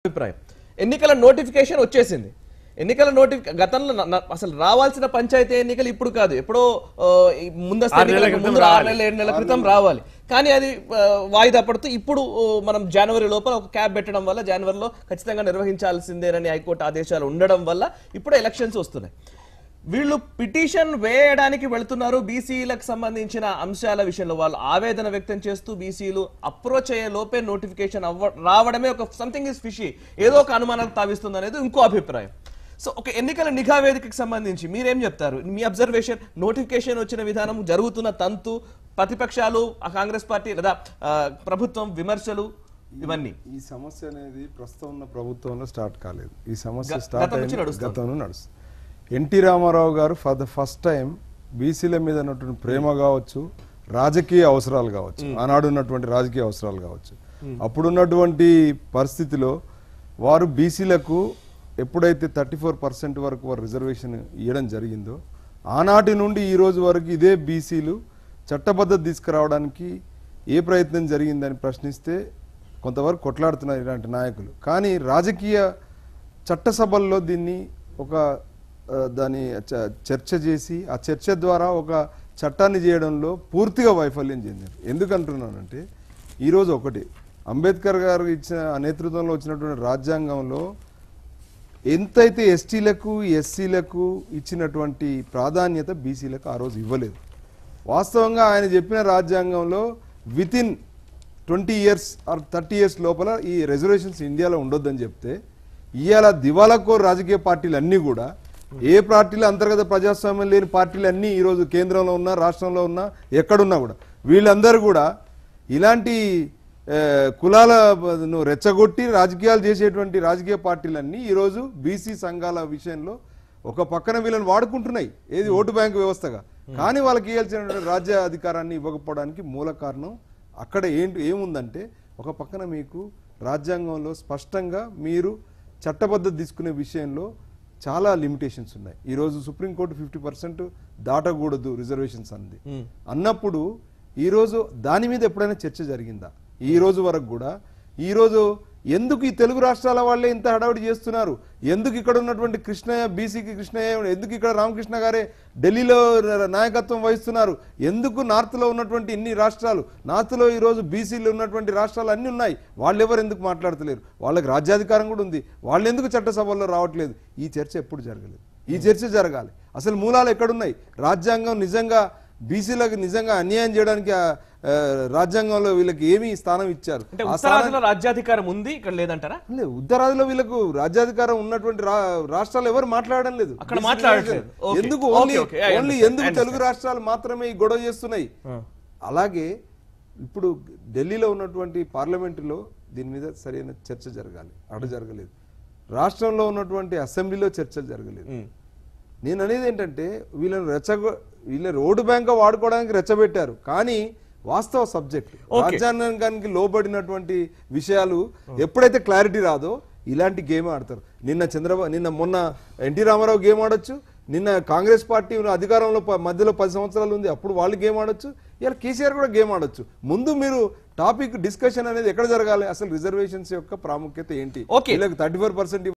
అభిప్రాయం. ఎన్నికల నోటిఫికేషన్ వచ్చేసింది. ఎన్నికల గతంలో అసలు రావాల్సిన పంచాయతీ ఎన్నికలు ఇప్పుడు కాదు, ఎప్పుడో ముందస్తు ఎన్నికలకు ముందు 6 నెలల 7 నెలల క్రితం రావాలి. కానీ అది వాయిదా పడుతూ ఇప్పుడు మనం జనవరి లోపల ఒక క్యాబ్ పెట్టడం వల్ల జనవరిలో ఖచ్చితంగా నిర్వహించాల్సిందేనని హైకోర్టు ఆదేశాలు ఉండడం వల్ల ఇప్పుడు ఎలక్షన్స్ వస్తున్నాయి. వీళ్ళు పిటిషన్ వేయడానికి వెళ్తున్నారు. బీసీలకు సంబంధించిన అంశాల విషయంలో వాళ్ళు ఆవేదన వ్యక్తం చేస్తూ బీసీలు అప్రోచ్ అయ్యే లోపే నోటిఫికేషన్ రావడమే ఒక సంథింగ్ ఇస్ ఫిషీ, ఏదో ఒక అనుమానాలు తావిస్తుంది అనేది ఇంకో అభిప్రాయం. సో ఒక ఎన్నికల నిఘా వేదికకి సంబంధించి మీరేం చెప్తారు? మీ అబ్జర్వేషన్, నోటిఫికేషన్ వచ్చిన విధానం, జరుగుతున్న తంతు, ప్రతిపక్షాలు, కాంగ్రెస్ పార్టీ లేదా ప్రభుత్వం విమర్శలు, ఇవన్నీ. ఈ సమస్య అనేది ప్రస్తుతం ఉన్న ప్రభుత్వంలో స్టార్ట్ కాలేదు. ఈ సమస్య స్టార్ట్ గతంలో నడుస్తుంది. ఎన్టీ రామారావు గారు ఫర్ ద ఫస్ట్ టైం బీసీల మీద ఉన్నటువంటి ప్రేమ కావచ్చు, రాజకీయ అవసరాలు కావచ్చు, ఆనాడు ఉన్నటువంటి రాజకీయ అవసరాలు కావచ్చు, అప్పుడున్నటువంటి పరిస్థితిలో వారు బీసీలకు ఎప్పుడైతే 34% వరకు వారు రిజర్వేషన్ ఇవ్వడం జరిగిందో ఆనాటి నుండి ఈ రోజు వరకు ఇదే బీసీలు చట్టబద్ధత తీసుకురావడానికి ఏ ప్రయత్నం జరిగిందని ప్రశ్నిస్తే కొంతవరకు కొట్లాడుతున్నారు ఇలాంటి నాయకులు. కానీ రాజకీయ చట్టసభల్లో దీన్ని ఒక దాని చర్చ చేసి ఆ చర్చ ద్వారా ఒక చట్టాన్ని చేయడంలో పూర్తిగా వైఫల్యం చెందారు. ఎందుకంటున్నానంటే ఈరోజు ఒకటి, అంబేద్కర్ గారు ఇచ్చిన నేతృత్వంలో వచ్చినటువంటి రాజ్యాంగంలో ఎంతైతే ఎస్టీలకు ఎస్సీలకు ఇచ్చినటువంటి ప్రాధాన్యత బీసీలకు ఆ రోజు ఇవ్వలేదు. వాస్తవంగా ఆయన చెప్పిన రాజ్యాంగంలో వితిన్ 20 years ఆర్ 30 years లోపల ఈ రిజర్వేషన్స్ ఇండియాలో ఉండొద్దని చెప్తే ఇవాళ దివాలాకోర్ రాజకీయ పార్టీలు అన్నీ కూడా, ఏ పార్టీలు అంతర్గత ప్రజాస్వామ్యం లేని పార్టీలు అన్నీ ఈరోజు కేంద్రంలో ఉన్నా, రాష్ట్రంలో ఉన్నా, ఎక్కడున్నా కూడా వీళ్ళందరూ కూడా ఇలాంటి కులాలను రెచ్చగొట్టి రాజకీయాలు చేసేటువంటి రాజకీయ పార్టీలన్నీ ఈరోజు బీసీ సంఘాల విషయంలో ఒక పక్కన వీళ్ళని వాడుకుంటున్నాయి, ఏది ఓటు బ్యాంకు వ్యవస్థగా. కానీ వాళ్ళకి ఇవ్వాల్సిన రాజ్య అధికారాన్ని ఇవ్వకపోవడానికి మూల కారణం అక్కడ ఏముందంటే, ఒక పక్కన మీకు రాజ్యాంగంలో స్పష్టంగా మీరు చట్టబద్ధత తీసుకునే విషయంలో చాలా లిమిటేషన్స్ ఉన్నాయి. ఈరోజు సుప్రీంకోర్టు 50% దాటకూడదు రిజర్వేషన్స్ అంది అన్నప్పుడు ఈరోజు దాని మీద ఎప్పుడైనా చర్చ జరిగిందా? ఈ రోజు వరకు కూడా ఈరోజు ఎందుకు ఈ తెలుగు రాష్ట్రాల వాళ్ళే ఇంత హడావిడి చేస్తున్నారు? ఎందుకు ఇక్కడ ఉన్నటువంటి కృష్ణయ్య, బీసీకి కృష్ణయ్య, ఎందుకు ఇక్కడ రామకృష్ణ గారే ఢిల్లీలో నాయకత్వం వహిస్తున్నారు? ఎందుకు నార్త్లో ఉన్నటువంటి ఇన్ని రాష్ట్రాలు, నార్త్లో ఈరోజు బీసీలు ఉన్నటువంటి రాష్ట్రాలు అన్నీ ఉన్నాయి, వాళ్ళు ఎవరు ఎందుకు మాట్లాడతలేరు? వాళ్ళకి రాజ్యాధికారం కూడా ఉంది, వాళ్ళు ఎందుకు చట్టసభల్లో రావట్లేదు? ఈ చర్చ ఎప్పుడు జరగలేదు. ఈ చర్చ జరగాలి. అసలు మూలాలు ఎక్కడున్నాయి? రాజ్యాంగం నిజంగా బీసీలకు నిజంగా అన్యాయం చేయడానికి రాజ్యాంగంలో వీళ్ళకి ఏమి స్థానం ఇచ్చారు? రాజ్యాధికారం ఉంది, ఇక్కడ లేదంటారా? లేదు, ఉత్తరాదిలో వీళ్ళకు రాజ్యాధికారం ఉన్నటువంటి రాష్ట్రాలు ఎవరు మాట్లాడడం లేదు. ఎందుకు ఓన్లీ ఎందుకు తెలుగు రాష్ట్రాలు మాత్రమే ఈ గొడవ చేస్తున్నాయి? అలాగే ఇప్పుడు ఢిల్లీలో ఉన్నటువంటి పార్లమెంటులో దీని మీద సరైన చర్చ జరగాలి, అక్కడ జరగలేదు. రాష్ట్రంలో ఉన్నటువంటి అసెంబ్లీలో చర్చలు జరగలేదు. నేను అనేది ఏంటంటే వీళ్ళ రోడ్డు బ్యాంక్ వాడుకోవడానికి రెచ్చబెట్టారు, కానీ వాస్తవ సబ్జెక్ట్ రాజ్యాంగానికి లోబడినటువంటి విషయాలు ఎప్పుడైతే క్లారిటీ రాదో ఇలాంటి గేమ్ ఆడతారు. నిన్న మొన్న ఎన్టీ రామారావు గేమ్ ఆడొచ్చు, నిన్న కాంగ్రెస్ పార్టీ అధికారంలో మధ్యలో 10 సంవత్సరాలు ఉంది, అప్పుడు వాళ్ళు గేమ్ ఆడొచ్చు, ఇలా కేసీఆర్ కూడా గేమ్ ఆడొచ్చు. ముందు మీరు టాపిక్ డిస్కషన్ అనేది ఎక్కడ జరగాలి? అసలు రిజర్వేషన్స్ యొక్క ప్రాముఖ్యత ఏంటి? వీళ్ళకి 34%